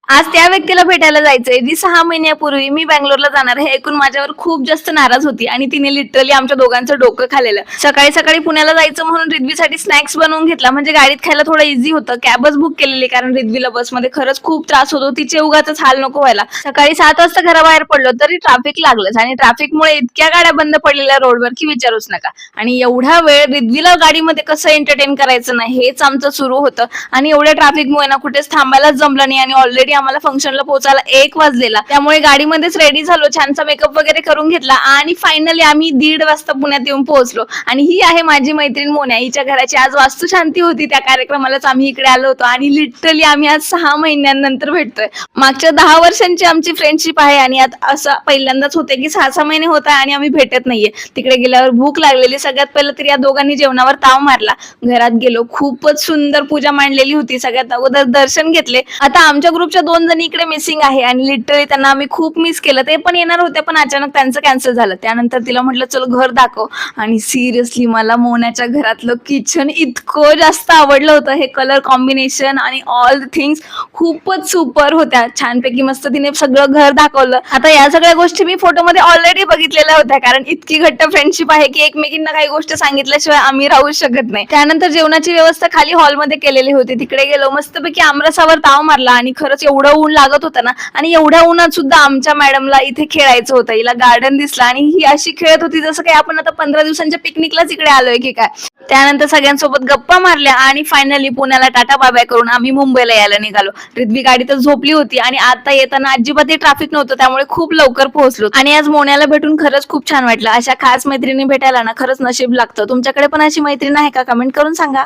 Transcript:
आज त्या व्यक्तीला भेटायला जायचंय जी 6 महिन्यापूर्वी मी बँगलोरला जाणार हे ऐकून माझ्यावर खूप जास्त नाराज होती आणि तिने लिटरली आमच्या दोघांचं डोकं खाल्लेलं. सकाळी सकाळी पुण्याला जायचं म्हणून रिद्वीसाठी स्नॅक्स बनवून घेतला, म्हणजे गाडीत खायला थोडं इझी होतं. कॅबच बुक केलेली कारण रिद्वीला बसमध्ये खरंच खूप त्रास होतो, तिचे उगाचच हाल नको व्हायला. सकाळी 7 वाजता घराबाहेर पडलो तरी ट्रॅफिक लागलंच आणि ट्रॅफिकमुळे इतक्या गाड्या बंद पडलेल्या रोडवर की विचारूच नका. आणि एवढा वेळ रिद्वीला गाडीमध्ये कसं एंटरटेन करायचं नाही हेच आमचं सुरू होतं. आणि एवढ्या ट्रॅफिकमुळे ना कुठेच थांबायलाच जमलं नाही आणि ऑलरेडी आम्हाला फंक्शनला पोहोचायला 1 वाजलेला. त्यामुळे गाडीमध्येच रेडी झालो, छानसा मेकअप वगैरे करून घेतला आणि फायनली आम्ही 1:30 वाजता पुण्यात येऊन पोहोचलो. आणि ही आहे माझी मैत्रीण मोन्या. हिच्या घराची आज वास्तुशांती होती, त्या कार्यक्रमालाच आम्ही इकडे आलो होतो आणि लिटरली आम्ही आज 6 महिन्यांनंतर भेटतोय. मागच्या 10 वर्षांची आमची फ्रेंडशिप आहे आणि आता असं पहिल्यांदाच होते की 6 महिने होत आहे आणि आम्ही भेटत नाहीये. तिकडे गेल्यावर भूक लागलेली, सगळ्यात पहिलं तर या दोघांनी जेवणावर ताव मारला. घरात गेलो, खूपच सुंदर पूजा मांडलेली होती. सगळ्यात अगोदर दर्शन घेतले. आता आमच्या ग्रुपच्या 2 जणी इकडे मिसिंग आहे आणि लिटरली त्यांना आम्ही खूप मिस केलं. ते पण येणार होते पण अचानक त्यांचं कॅन्सल झालं. त्यानंतर तिला म्हटलं चल घर दाखव आणि सिरियसली मला मोन्याच्या घरातलं किचन इतकं जास्त आवडलं होतं. हे कलर कॉम्बिनेशन आणि ऑल थिंग्स खूपच सुपर होत्या. छानपैकी मस्त तिने सगळं घर दाखवलं. आता या सगळ्या गोष्टी मी फोटोमध्ये ऑलरेडी बघितलेल्या होत्या कारण इतकी घट्ट फ्रेंडशिप आहे की एकमेकींना काही गोष्ट सांगितल्याशिवाय आम्ही राहू शकत नाही. त्यानंतर जेवणाची व्यवस्था खाली हॉलमध्ये केलेली होती. तिकडे गेलो, मस्तपैकी आमरसावर ताव मारला आणि खरंच एवढं ऊन लागत होतं ना. आणि एवढ्या उन्हात सुद्धा आमच्या मॅडमला इथे खेळायचं होतं. हिला गार्डन दिसलं आणि ही अशी खेळत होती जसं काही आपण आता 15 दिवसांच्या पिकनिकलाच इकडे आलोय की काय. त्यानंतर सगळ्यांसोबत गप्पा मारल्या आणि फायनली पुण्याला टाटा बाय बाय करून आम्ही मुंबईला यायला निघालो. रिद्वी गाडीतच झोपली होती आणि आता येताना अजिबातही ट्रॅफिक नव्हतं, त्यामुळे खूप लवकर पोहोचलो. आणि आज मोन्याला भेटून खरंच खूप छान वाटलं. अशा खास मैत्रिणी भेटायला ना खरंच नशीब लागतं. तुमच्याकडे पण अशी मैत्रीण आहे का? कमेंट करून सांगा.